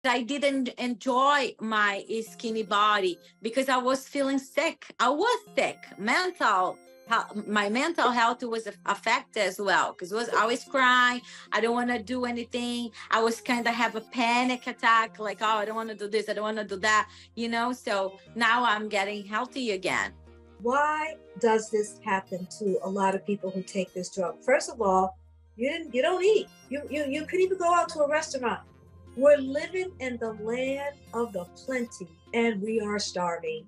I didn't enjoy my skinny body because I was feeling sick. I was sick. My mental health was affected as well because was I was crying. I don't want to do anything. I was kind of have a panic attack, like, oh, I don't want to do this. I don't want to do that. So now I'm getting healthy again. Why does this happen to a lot of people who take this drug? First of all, you don't eat. You couldn't even go out to a restaurant. We're living in the land of the plenty, and we are starving.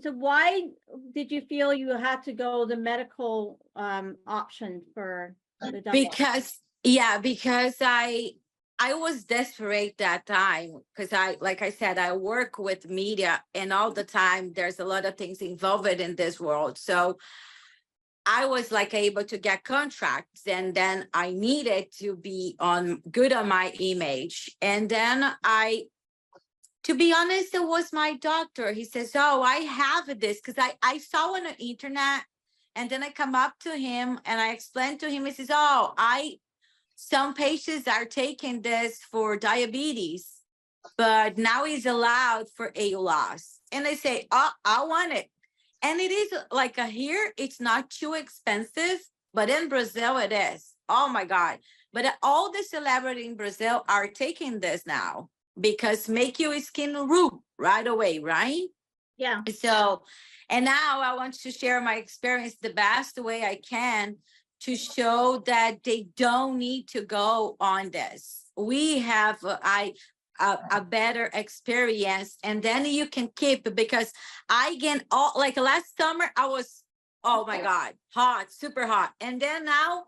So why did you feel you had to go the medical option for the diet? Because I was desperate that time because like I said, I work with media and all the time there's a lot of things involved in this world. So I was like able to get contracts, and then I needed to be good on my image. And then to be honest, it was my doctor. He says, oh, I have this because I saw on the internet, and then I come up to him and I explained to him, he says, oh, some patients are taking this for diabetes, but now it's allowed for a loss. And I say, oh, I want it. And it is like here, it's not too expensive, but in Brazil it is. Oh my God. But all the celebrities in Brazil are taking this now because make your skin root right away, right? Yeah. So, and now I want to share my experience the best way I can to show that they don't need to go on this. We have a better experience, and then you can keep, because I get all, like last summer I was, oh my God, hot, super hot. And then now,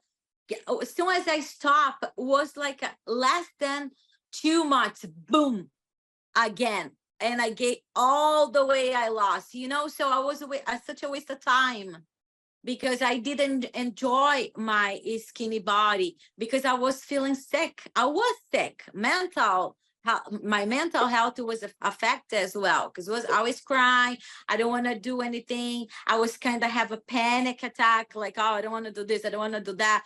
as soon as I stop, was like less than 2 months, boom, again. And I gained all the way I lost, so I was such a waste of time because I didn't enjoy my skinny body because I was feeling sick. I was sick. My mental health was affected as well because I was crying. I don't want to do anything. I was kind of have a panic attack, like, oh, I don't want to do this. I don't want to do that,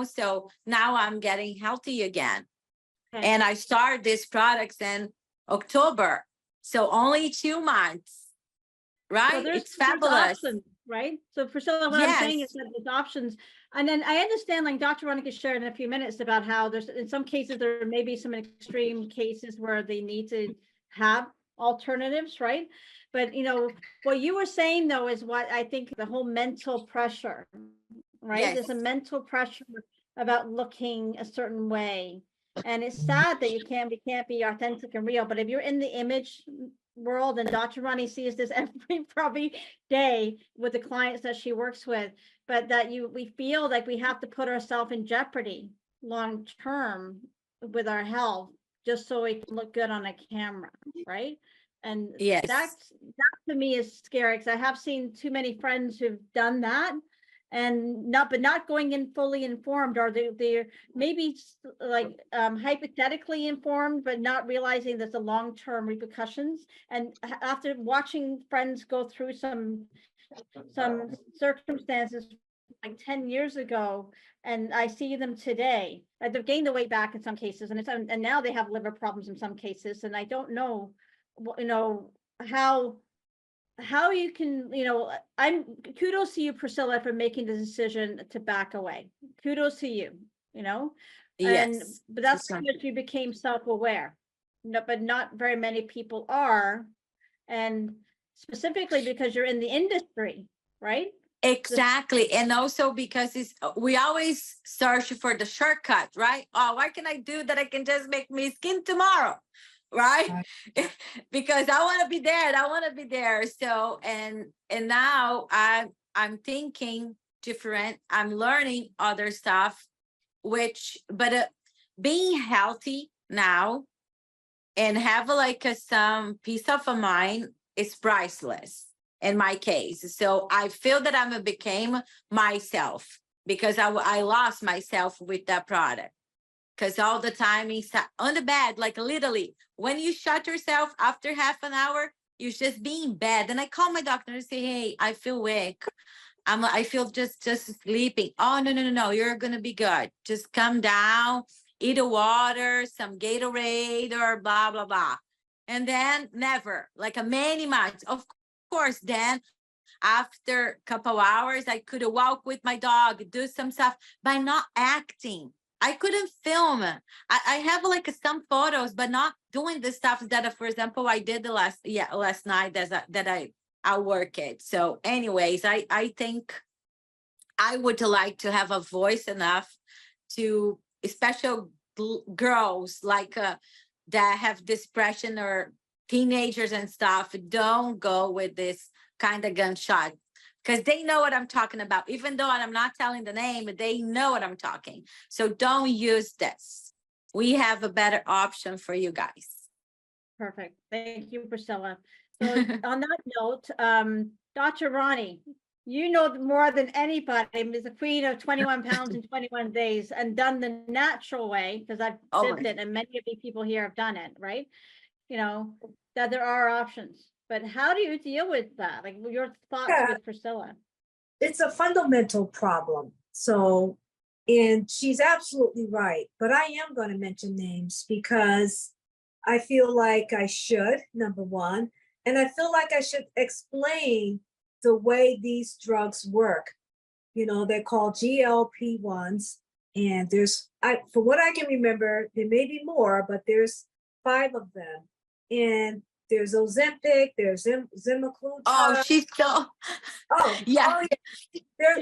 so now I'm getting healthy again. Okay. And I started these products in October. So only 2 months, right? So it's fabulous. Options, right? So Priscilla, what I'm saying is that there's options. And then I understand, like Dr. Roni shared in a few minutes about how there's, in some cases, there may be some extreme cases where they need to have alternatives, right? But, what you were saying, though, is what I think the whole mental pressure, right? Yes. There's a mental pressure about looking a certain way. And it's sad that you can't be authentic and real. But if you're in the image world, and Dr. Roni sees this every probably day with the clients that she works with, but that we feel like we have to put ourselves in jeopardy long term with our health just so we can look good on a camera, right? And yes, that to me is scary because I have seen too many friends who've done that. And not going in fully informed, or they're maybe like hypothetically informed, but not realizing there's a long-term repercussions. And after watching friends go through some circumstances like 10 years ago, and I see them today, they've gained the weight back in some cases, and now they have liver problems in some cases. And I don't know, how you can, I'm kudos to you, Priscilla, for making the decision to back away. Kudos to you, yes. But that's because you became self-aware. No, but not very many people are, and specifically because you're in the industry, right? Exactly. And also because we always search for the shortcut, right? Oh, what can I do that I can just make me skin tomorrow? Right? Because I want to be there. So, and now I'm thinking different. I'm learning other stuff, but being healthy now and have like some peace of mind is priceless in my case. So I feel that I became myself because I lost myself with that product. Because all the time inside on the bed, like literally, when you shut yourself after half an hour, you're just being bad. And I call my doctor and say, hey, I feel weak. I feel just sleeping. Oh, no. You're gonna be good. Just come down, eat a water, some Gatorade or blah, blah, blah. And then never, like a many months. Of course, then after a couple hours, I could walk with my dog, do some stuff by not acting. I couldn't film. I have like some photos, but not doing the stuff that, for example, I did the last night that I work it. So anyways, I think I would like to have a voice enough to, especially girls like that have depression or teenagers and stuff, don't go with this kind of gunshot because they know what I'm talking about. Even though I'm not telling the name, they know what I'm talking. So don't use this. We have a better option for you guys. Perfect. Thank you, Priscilla. So on that note, Dr. Roni, you know more than anybody, is the queen of 21 pounds in 21 days and done the natural way, because I've lived it and many of the people here have done it, right? You know, that there are options. But how do you deal with that? Like your thoughts with Priscilla? It's a fundamental problem. So, and she's absolutely right. But I am going to mention names because I feel like I should, number one. And I feel like I should explain the way these drugs work. You know, they're called GLP-1s. And there's, from what I can remember, there may be more, but there's 5 of them. And there's Ozempic, there's Zemaglutide. Oh, she's so. Oh, yeah.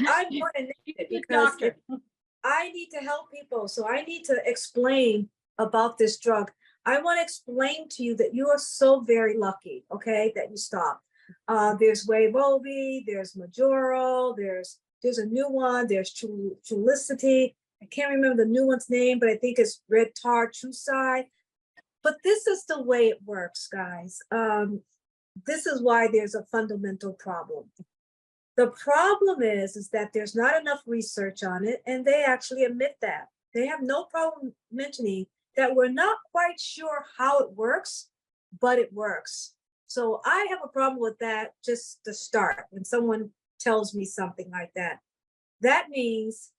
I'm more than it because I need to help people. So I need to explain about this drug. I want to explain to you that you are so very lucky, okay, that you stopped. There's Wegovy, there's Majoro, there's a new one, there's Trulicity. I can't remember the new one's name, but I think it's Red Tar Truside. But this is the way it works, guys. This is why there's a fundamental problem. The problem is that there's not enough research on it, and they actually admit that. They have no problem mentioning that we're not quite sure how it works, but it works. So I have a problem with that just to start. When someone tells me something like that, that means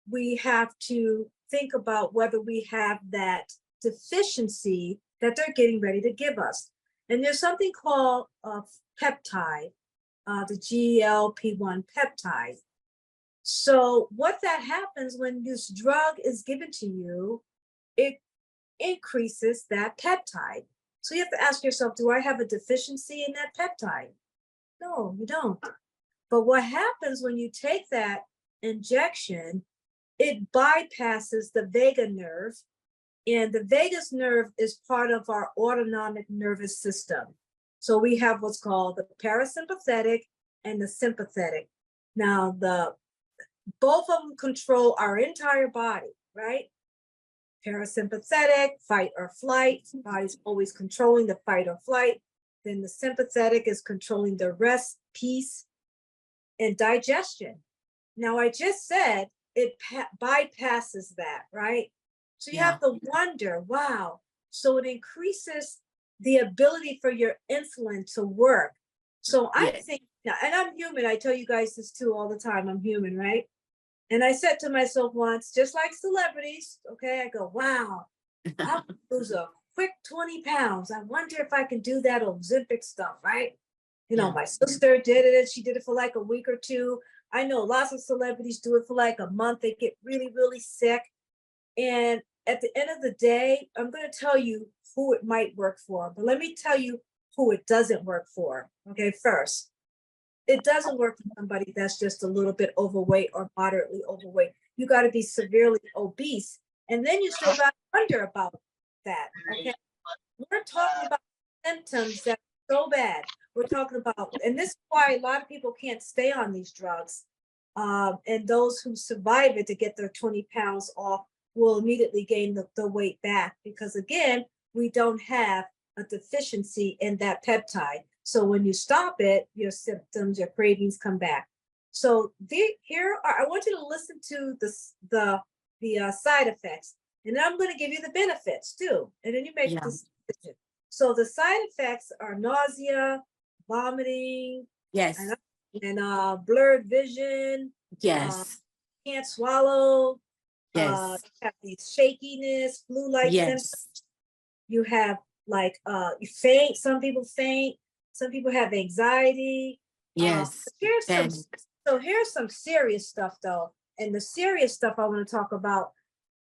we have to think about whether we have that deficiency that they're getting ready to give us. And there's something called a peptide, the GLP-1 peptide. So what that happens when this drug is given to you, it increases that peptide. So you have to ask yourself, do I have a deficiency in that peptide? No, you don't. But what happens when you take that injection, it bypasses the vagus nerve, and the vagus nerve is part of our autonomic nervous system. So we have what's called the parasympathetic and the sympathetic. Now, both of them control our entire body, right? Parasympathetic, fight or flight. Body's always controlling the fight or flight. Then the sympathetic is controlling the rest, peace, and digestion. Now, I just said it bypasses that, right? So you have to wonder, wow, so it increases the ability for your insulin to work. So I think, and I'm human, I tell you guys this too all the time, I'm human, right? And I said to myself once, just like celebrities, okay, I go, wow, I'll lose a quick 20 pounds. I wonder if I can do that Ozempic stuff, right? You know, my sister did it. She did it for like a week or two. I know lots of celebrities do it for like a month. They get really, really sick. And at the end of the day, I'm going to tell you who it might work for. But let me tell you who it doesn't work for. Okay, first, it doesn't work for somebody that's just a little bit overweight or moderately overweight. You got to be severely obese. And then you still got to wonder about that. Okay, we're talking about symptoms that are so bad. We're talking about, and this is why a lot of people can't stay on these drugs. And those who survive it to get their 20 pounds off will immediately gain the weight back, because again, we don't have a deficiency in that peptide. So when you stop it, your symptoms, your cravings come back. So I want you to listen to the side effects, and then I'm going to give you the benefits too, and then you make this decision. So the side effects are nausea, vomiting, Yes, and blurred vision. yes, Can't swallow. yes, You have these shakiness, flu-like symptoms. yes, You have like you faint. Some people faint. Some people have anxiety. yes. Here's some serious stuff though, and the serious stuff I want to talk about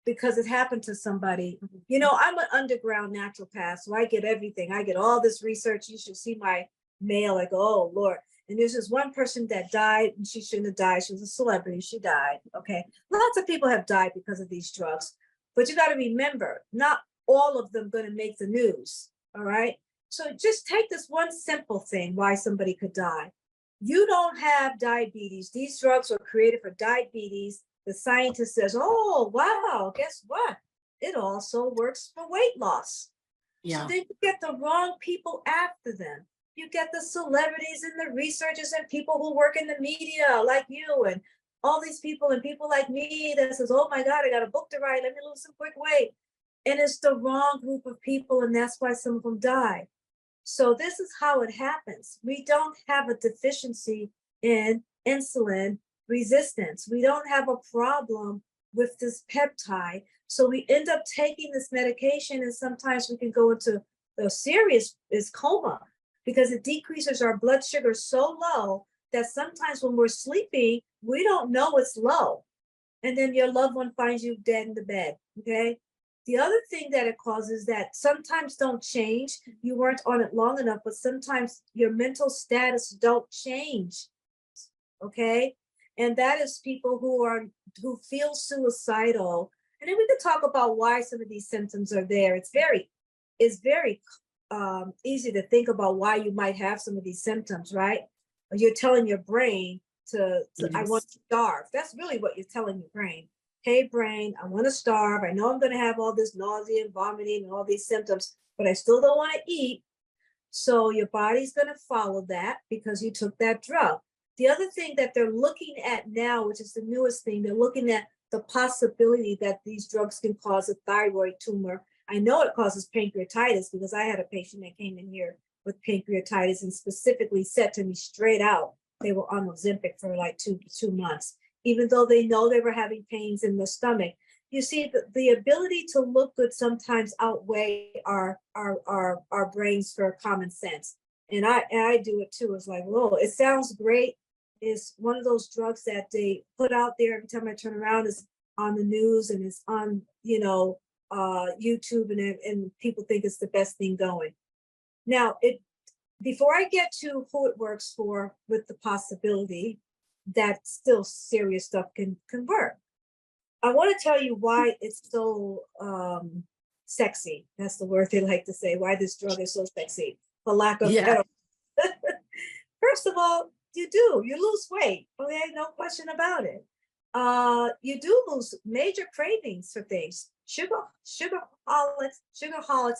because it happened to somebody. You know, I'm an underground naturopath, so I get everything. I get all this research. You should see my mail. I go, oh Lord. And there's this one person that died, and she shouldn't have died. She was a celebrity. She died. Okay. Lots of people have died because of these drugs. But you got to remember, not all of them going to make the news. All right. So just take this one simple thing why somebody could die. You don't have diabetes. These drugs were created for diabetes. The scientist says, oh, wow, guess what? It also works for weight loss. Yeah. So then you get the wrong people after them. You get the celebrities and the researchers and people who work in the media like you and all these people and people like me that says, oh my God, I got a book to write. Let me lose some quick weight. And it's the wrong group of people. And that's why some of them die. So this is how it happens. We don't have a deficiency in insulin resistance. We don't have a problem with this peptide. So we end up taking this medication, and sometimes we can go into the serious coma, because it decreases our blood sugar so low that sometimes when we're sleeping, we don't know it's low. And then your loved one finds you dead in the bed, okay? The other thing that it causes that sometimes don't change, you weren't on it long enough, but sometimes your mental status don't change, okay? And that is people who feel suicidal. And then we could talk about why some of these symptoms are there. It's very easy to think about why you might have some of these symptoms, right? You're telling your brain to yes. I want to starve. That's really what you're telling your brain. Hey, brain, I want to starve. I know I'm going to have all this nausea and vomiting and all these symptoms, but I still don't want to eat. So your body's going to follow that because you took that drug. The other thing that they're looking at now, which is the newest thing, they're looking at the possibility that these drugs can cause a thyroid tumor. I know it causes pancreatitis because I had a patient that came in here with pancreatitis and specifically said to me straight out, they were on Ozempic for like two months, even though they know they were having pains in the stomach. You see, the ability to look good sometimes outweigh our brains for common sense. And I do it too. It's like, whoa, it sounds great. It's one of those drugs that they put out there every time I turn around. It's on the news and it's on, YouTube, and people think it's the best thing going. Now, before I get to who it works for, with the possibility that still serious stuff can work, I want to tell you why it's so sexy. That's the word they like to say, why this drug is so sexy, for lack of better. First of all, you lose weight. Okay, no question about it. You do lose major cravings for things. Sugarholics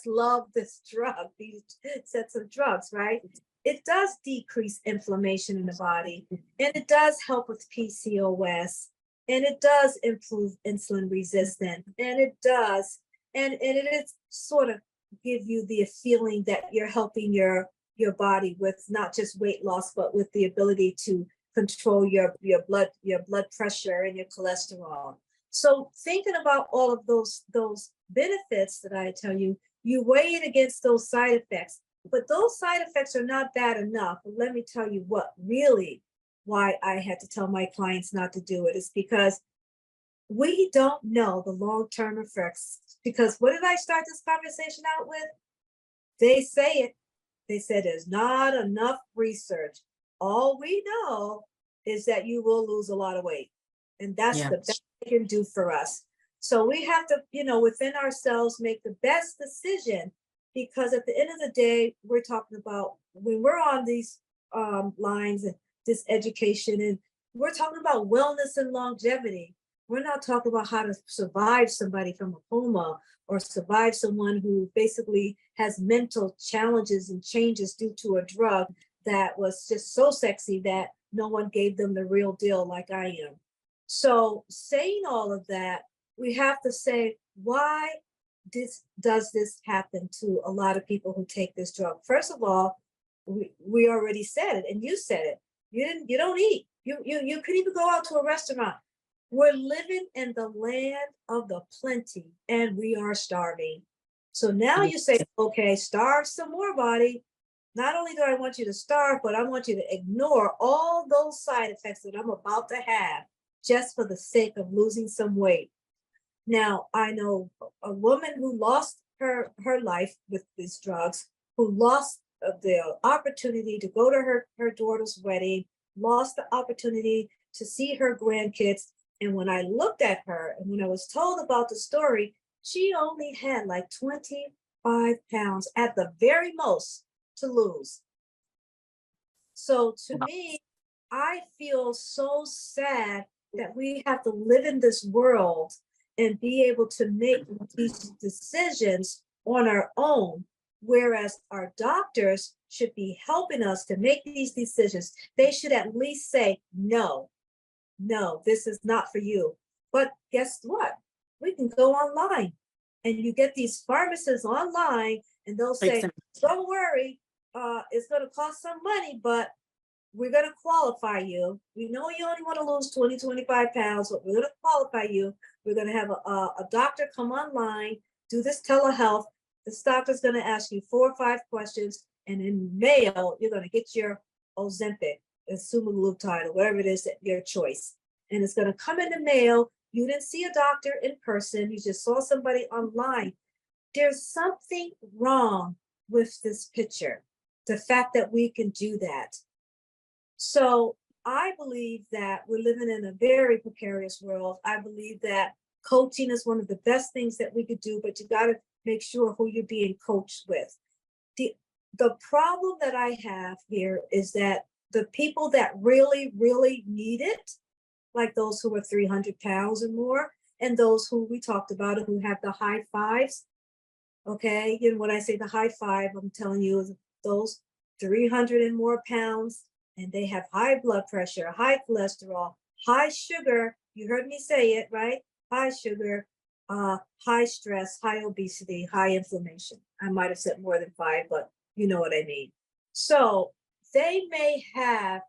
love this drug, these sets of drugs, right? It does decrease inflammation in the body, and it does help with PCOS, and it does improve insulin resistance, and it does, and it is sort of give you the feeling that you're helping your body with not just weight loss, but with the ability to control your blood pressure and your cholesterol. So thinking about all of those benefits that I tell you, you weigh it against those side effects, but those side effects are not bad enough. But let me tell you why I had to tell my clients not to do it is because we don't know the long-term effects. Because what did I start this conversation out with? They say it. They said there's not enough research. All we know is that you will lose a lot of weight. And that's the best they can do for us. So we have to, within ourselves, make the best decision, because at the end of the day, we're talking about when we're on these lines and this education, and we're talking about wellness and longevity. We're not talking about how to survive somebody from a coma or survive someone who basically has mental challenges and changes due to a drug that was just so sexy that no one gave them the real deal like I am. So saying all of that, we have to say, why does this happen to a lot of people who take this drug? First of all, we already said it, and you said it. You don't eat. You could even go out to a restaurant. We're living in the land of the plenty, and we are starving. So now you say, okay, starve some more, body. Not only do I want you to starve, but I want you to ignore all those side effects that I'm about to have just for the sake of losing some weight. Now, I know a woman who lost her life with these drugs, who lost the opportunity to go to her daughter's wedding, lost the opportunity to see her grandkids. And when I looked at her and when I was told about the story, she only had like 25 pounds at the very most to lose. So to me, I feel so sad that we have to live in this world and be able to make these decisions on our own, whereas our doctors should be helping us to make these decisions. They should at least say, no, this is not for you. But guess what? We can go online and you get these pharmacists online and they'll say, don't worry, it's going to cost some money, but we're going to qualify you. We know you only want to lose 20, 25 pounds, but we're going to qualify you. We're going to have a doctor come online, do this telehealth. This doctor's going to ask you 4 or 5 questions, and in mail, you're going to get your Ozempic, semaglutide, or whatever it is, your choice. And it's going to come in the mail. You didn't see a doctor in person. You just saw somebody online. There's something wrong with this picture, the fact that we can do that. So I believe that we're living in a very precarious world. I believe that coaching is one of the best things that we could do, but you got to make sure who you're being coached with. The problem that I have here is that the people that really, really need it, like those who are 300 pounds or more, and those who we talked about who have the high fives, okay? You know, when I say the high five, I'm telling you those 300 and more pounds, and they have high blood pressure, high cholesterol, high sugar. You heard me say it, right? High sugar, high stress, high obesity, high inflammation. I might have said more than 5, but you know what I mean. So they may have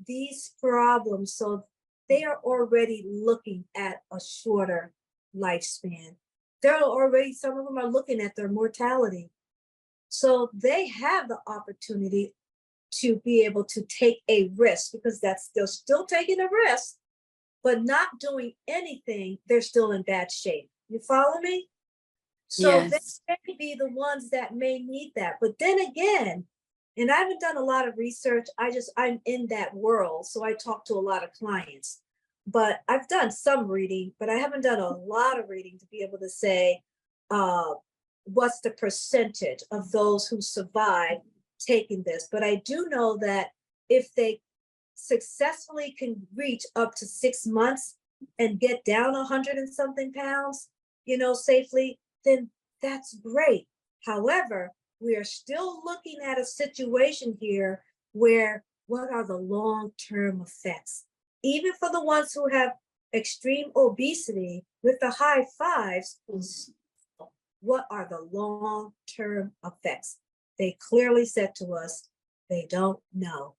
these problems. So they are already looking at a shorter lifespan. They're already, some of them are looking at their mortality. So they have the opportunity to be able to take a risk, because they're still taking a risk, but not doing anything. They're still in bad shape. You follow me? So yes. They may be the ones that may need that. But then again, and I haven't done a lot of research. I'm in that world. So I talk to a lot of clients, but I've done some reading, but I haven't done a lot of reading to be able to say, what's the percentage of those who survive taking this. But I do know that if they successfully can reach up to 6 months and get down 100 and something pounds, you know, safely, then that's great. However, we are still looking at a situation here where what are the long-term effects? Even for the ones who have extreme obesity with the high fives, what are the long-term effects? They clearly said to us, they don't know.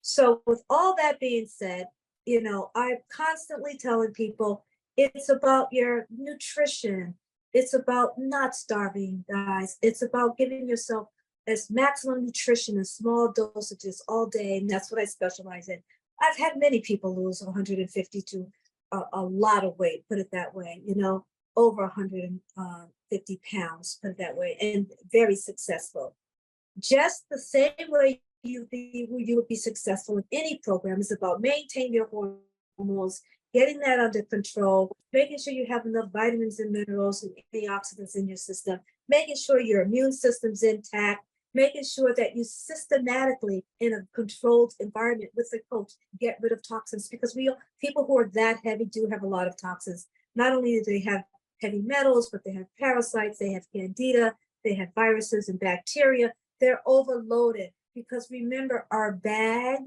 So with all that being said, you know, I'm constantly telling people it's about your nutrition. It's about not starving, guys. It's about giving yourself as maximum nutrition in small dosages all day. And that's what I specialize in. I've had many people lose 150 to a lot of weight, put it that way, you know, over 150 pounds, put it that way, and very successful. Just the same way you would be successful in any program is about maintaining your hormones, getting that under control, making sure you have enough vitamins and minerals and antioxidants in your system, making sure your immune system's intact, making sure that you systematically, in a controlled environment with the coach, get rid of toxins, because people who are that heavy do have a lot of toxins. Not only do they have heavy metals, but they have parasites, they have candida, they have viruses and bacteria. They're overloaded, because remember, our bag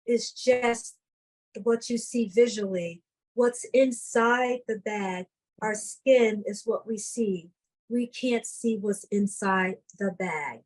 is just what you see visually. What's inside the bag, our skin, is what we see. We can't see what's inside the bag.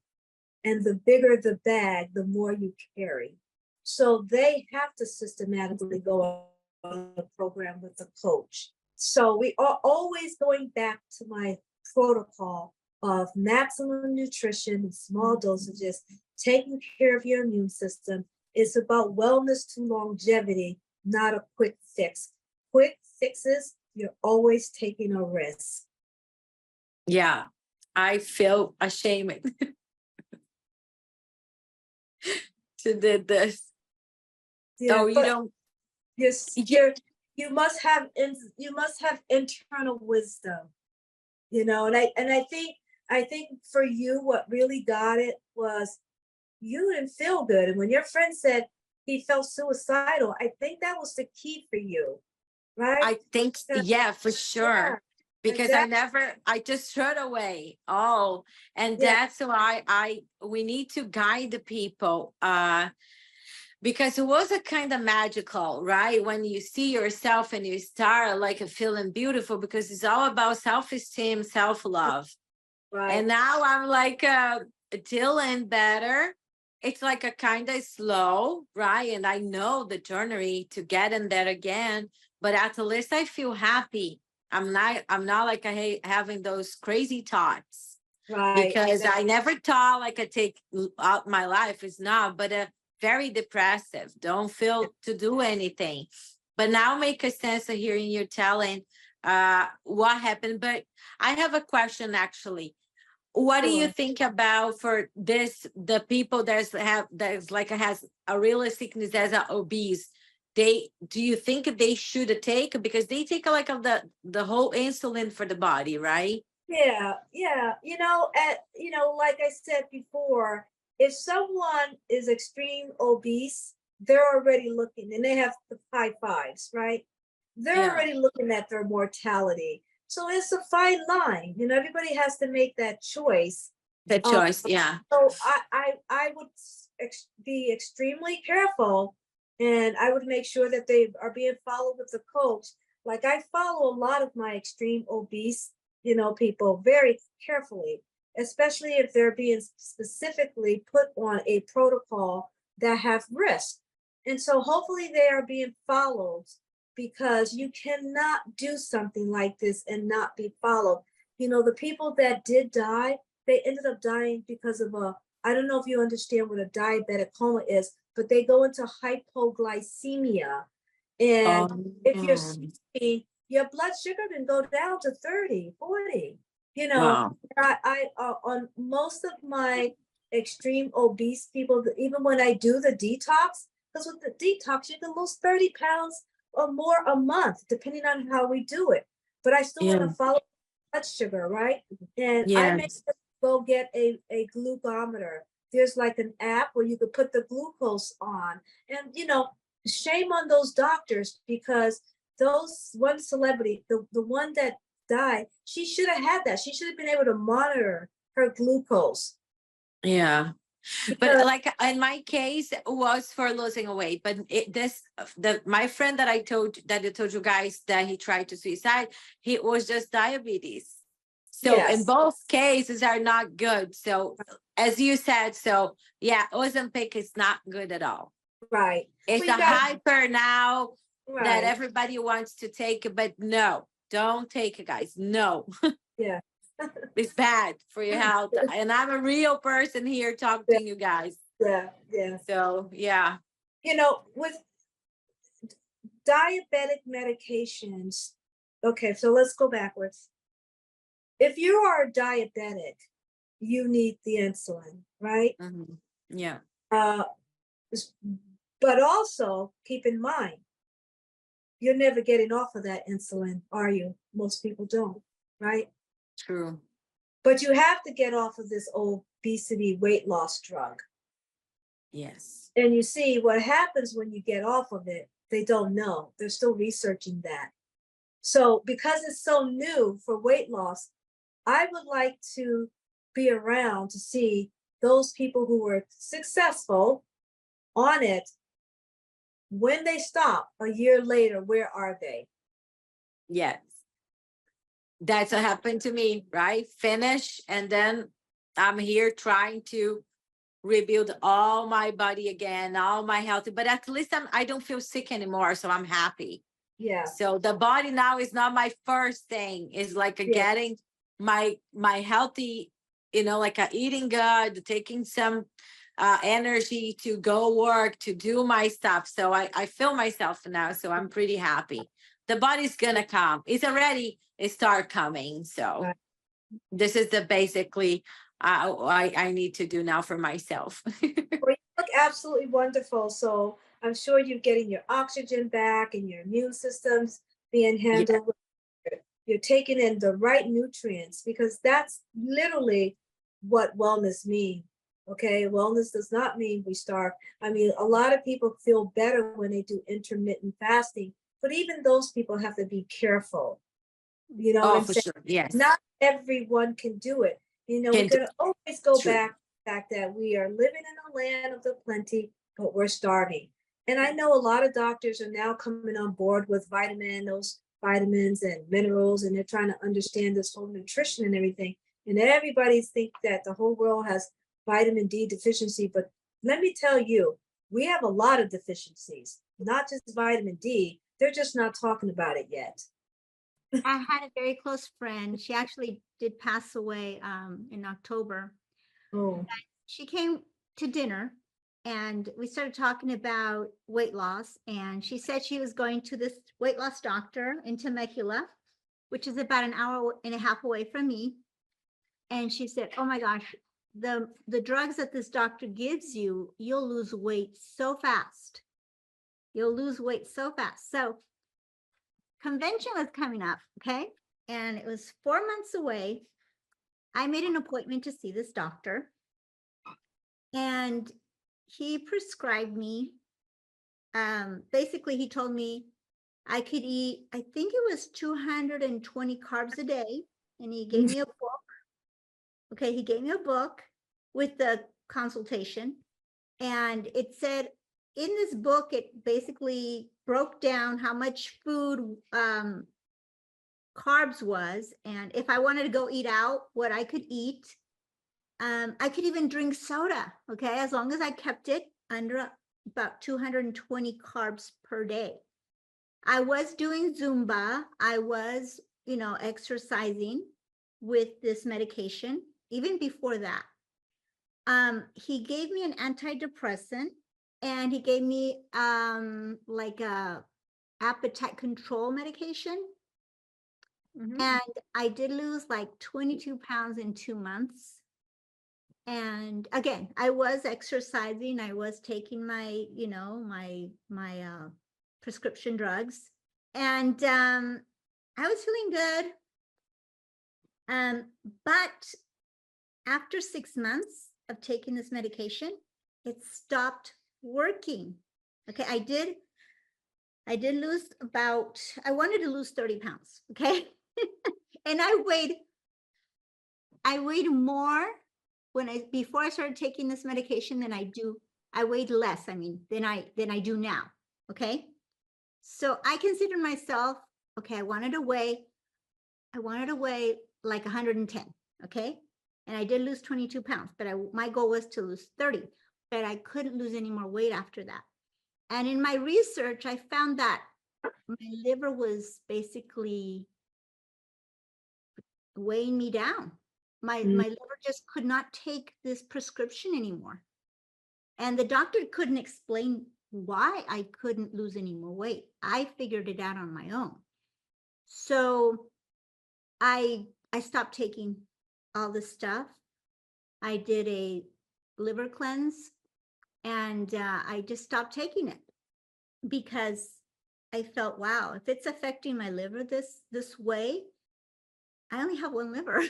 And the bigger the bag, the more you carry. So they have to systematically go on a program with a coach. So we are always going back to my protocol of maximum nutrition and small dosages, taking care of your immune system. It's about wellness to longevity, not a quick fix. Quick fixes, you're always taking a risk. Yeah, I feel ashamed to do this. Yeah, Oh, you don't. You must have internal wisdom, you know. And I think for you, what really got it was you didn't feel good. And when your friend said he felt suicidal, I think that was the key for you, right? I think, yeah, for sure. Yeah, Because exactly. I just threw it away. Oh, and that's why we need to guide the people. Because it was a kind of magical, right? When you see yourself and you start like feeling beautiful, because it's all about self-esteem, self-love. Right. And now I'm like dealing better. It's like a kind of slow, right? And I know the journey to get in there again, but at least I feel happy. I'm not like having those crazy thoughts. Right. Because exactly. I never thought like I take out my life. It's not, but very depressive. Don't feel to do anything. But now make a sense of hearing you telling what happened. But I have a question actually. What do you think about for this, the people that's has a real sickness as a obese? Do you think they should take, because they take like the whole insulin for the body, right? Yeah. You know, like I said before, if someone is extreme obese, they're already looking, and they have the high fives, right? They're already looking at their mortality. So it's a fine line. You know, everybody has to make that choice. The choice, yeah. So I would be extremely careful, and I would make sure that they are being followed with the coach. Like, I follow a lot of my extreme obese, people very carefully, especially if they're being specifically put on a protocol that have risk. And so hopefully they are being followed, because you cannot do something like this and not be followed. The people that did die, they ended up dying because of I don't know if you understand what a diabetic coma is, but they go into hypoglycemia. And if you're speaking, your blood sugar can go down to 30, 40. Wow. I on most of my extreme obese people, even when I do the detox, because with the detox, you can lose 30 pounds or more a month, depending on how we do it. But I still want to follow blood sugar, right? And I make them go get a glucometer. There's like an app where you could put the glucose on. And, shame on those doctors, because those one celebrity, the one that died, she should have had that. She should have been able to monitor her glucose. Yeah. But like in my case, it was for losing weight. But my friend that I told you guys that he tried to suicide, he was just diabetes. So in both cases are not good. So as you said, Ozempic is not good at all. Right. It's a hyper now that everybody wants to take, but no, don't take it, guys. No. Yeah. It's bad for your health. And I'm a real person here talking to you guys. Yeah. So, yeah. With diabetic medications, okay, so let's go backwards. If you are diabetic, you need the insulin, right? Mm-hmm. Yeah. But also keep in mind, you're never getting off of that insulin, are you? Most people don't, right? True. But you have to get off of this obesity weight loss drug. Yes. And you see what happens when you get off of it, they don't know. They're still researching that. So because it's so new for weight loss, I would like to be around to see those people who were successful on it. When they stop a year later, where are they? Yes. That's what happened to me, right? Finish, and then I'm here trying to rebuild all my body again, all my health, but at least I don't feel sick anymore, so I'm happy. Yeah. So the body now is not my first thing. It's like getting my healthy, like eating good, taking some energy to go work, to do my stuff. So I feel myself now, so I'm pretty happy. The body's gonna come. It start coming. So Right. this is the basically I need to do now for myself. Well, you look absolutely wonderful. So I'm sure you're getting your oxygen back and your immune system's being handled. Yeah. You're taking in the right nutrients, because that's literally what wellness means. Okay, wellness does not mean we starve. I mean, a lot of people feel better when they do intermittent fasting, but even those people have to be careful. You know what I'm for saying? sure. Yes. Not everyone can do it. We're going to always go True. back to the fact that we are living in a land of the plenty, but we're starving. And I know a lot of doctors are now coming on board with those vitamins and minerals, and they're trying to understand this whole nutrition and everything. And everybody thinks that the whole world has vitamin D deficiency, but let me tell you, we have a lot of deficiencies, not just vitamin D. They're just not talking about it yet. I had a very close friend. She actually did pass away in October. Oh. She came to dinner and we started talking about weight loss. And she said she was going to this weight loss doctor in Temecula, which is about an hour and a half away from me. And she said, oh my gosh, the drugs that this doctor gives you, you'll lose weight so fast. You'll lose weight so fast. So convention was coming up, okay? And it was 4 months away. I made an appointment to see this doctor. And he prescribed me, basically he told me I could eat, I think it was 220 carbs a day. And he gave me a book. Okay, he gave me a book with the consultation. And it said, in this book, it basically broke down how much food carbs was, and if I wanted to go eat out, what I could eat. I could even drink soda, okay, as long as I kept it under about 220 carbs per day. I was doing Zumba. I was, exercising with this medication, even before that. He gave me an antidepressant, and he gave me like a appetite control medication. And I did lose like 22 pounds in 2 months. And again, I was exercising. I was taking my, my prescription drugs, and I was feeling good. But after 6 months of taking this medication, it stopped working. Okay, I did lose I wanted to lose 30 pounds, okay? And I weighed more before I started taking this medication than I weighed less, than I do now, okay? So I consider myself, okay, I wanted to weigh like 110, okay? And I did lose 22 pounds, but my goal was to lose 30, but I couldn't lose any more weight after that. And in my research, I found that my liver was basically weighing me down. My liver just could not take this prescription anymore. And the doctor couldn't explain why I couldn't lose any more weight. I figured it out on my own. So I stopped taking all this stuff. I did a liver cleanse, and I just stopped taking it because I felt, wow, if it's affecting my liver this way, I only have one liver.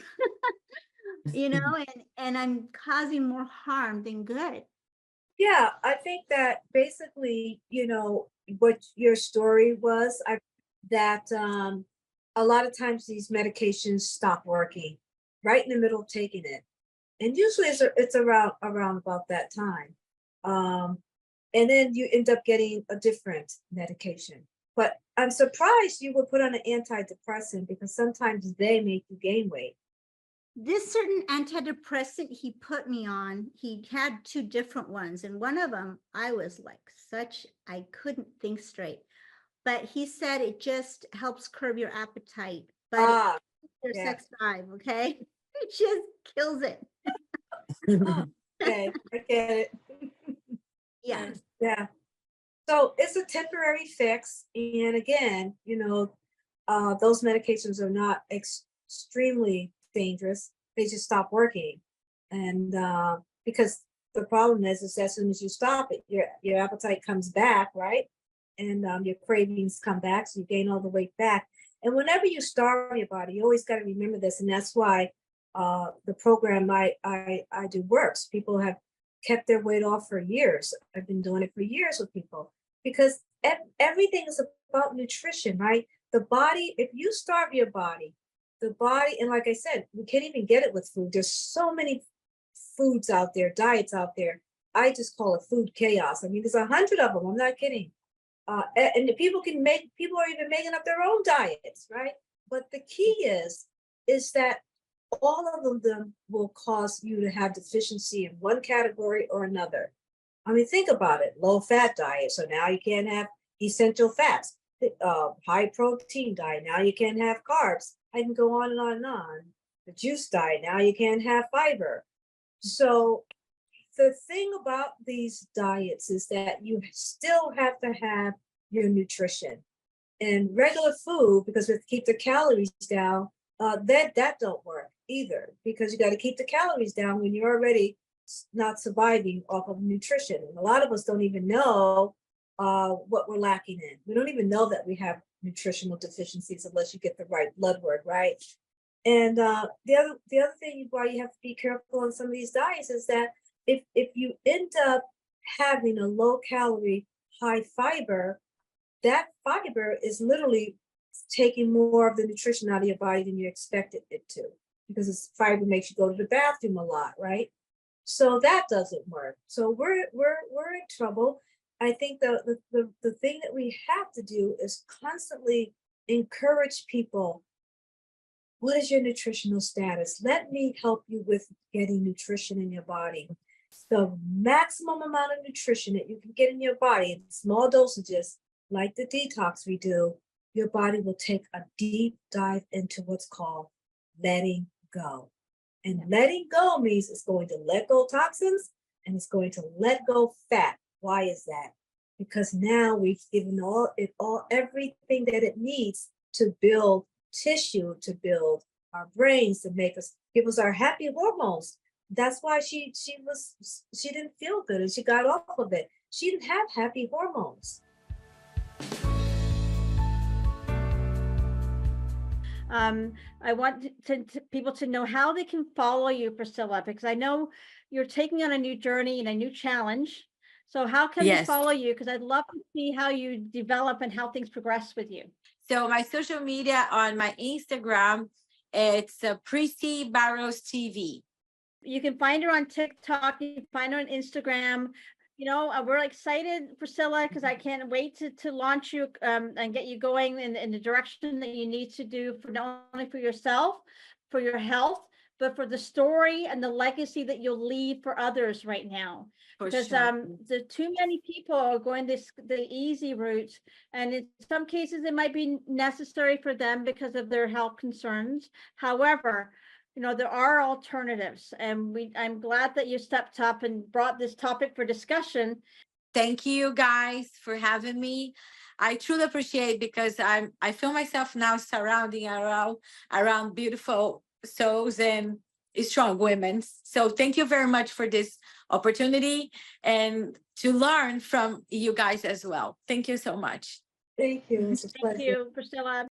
you know, and I'm causing more harm than good. Yeah, I think that basically, what your story was, that a lot of times these medications stop working right in the middle of taking it. And usually it's around about that time. And then you end up getting a different medication. But I'm surprised you were put on an antidepressant, because sometimes they make you gain weight. This certain antidepressant he put me on, he had 2 different ones, and one of them I was like I couldn't think straight. But he said it just helps curb your appetite, but your Yeah. sex drive, okay? It just kills it. Okay, I get it. Yeah. Yeah. So it's a temporary fix. And again, those medications are not extremely dangerous. They just stop working. And because the problem is as soon as you stop it, your appetite comes back, right? And your cravings come back, so you gain all the weight back. And whenever you starve your body, you always got to remember this. And that's why the program I do works. People have kept their weight off for years. I've been doing it for years with people, because everything is about nutrition, right? The body, if you starve your body, the body, and like I said, we can't even get it with food. There's so many foods out there, diets out there. I just call it food chaos. I mean, there's 100 of them. I'm not kidding. And the people are even making up their own diets, right? But the key is that all of them will cause you to have deficiency in one category or another. I mean, think about it. Low fat diet, so now you can't have essential fats. High protein diet, now you can't have carbs. I can go on and on and on. The juice diet, now you can't have fiber. So the thing about these diets is that you still have to have your nutrition. And regular food, because we have to keep the calories down, that don't work either, because you got to keep the calories down when you're already not surviving off of nutrition. And a lot of us don't even know what we're lacking in. We don't even know that we have nutritional deficiencies unless you get the right blood work, right? And the other thing why you have to be careful on some of these diets is that if you end up having a low calorie, high fiber, that fiber is literally taking more of the nutrition out of your body than you expected it to, because this fiber makes you go to the bathroom a lot, right? So that doesn't work. So we're in trouble. I think the thing that we have to do is constantly encourage people. What is your nutritional status? Let me help you with getting nutrition in your body. The maximum amount of nutrition that you can get in your body in small dosages, like the detox we do, your body will take a deep dive into what's called letting go. And letting go means it's going to let go toxins and it's going to let go fat. Why is that? Because now we've given everything that it needs to build tissue, to build our brains, to give us our happy hormones. That's why she didn't feel good and she got off of it. She didn't have happy hormones. I want people to know how they can follow you, Priscilla, because I know you're taking on a new journey and a new challenge. So how can they follow you? Because I'd love to see how you develop and how things progress with you. So my social media on my Instagram, it's Prissy Barrows TV. You can find her on TikTok. You can find her on Instagram. We're excited, Priscilla, because I can't wait to launch you and get you going in the direction that you need to do, for not only for yourself, for your health, but for the story and the legacy that you'll leave for others right now. Because the too many people are going the easy route, and in some cases it might be necessary for them because of their health concerns. However, there are alternatives, and I'm glad that you stepped up and brought this topic for discussion. Thank you guys for having me. I truly appreciate, because I feel myself now surrounding around beautiful souls and strong women. So thank you very much for this opportunity and to learn from you guys as well. Thank you so much. Thank you. It's a pleasure. Thank you, Priscilla.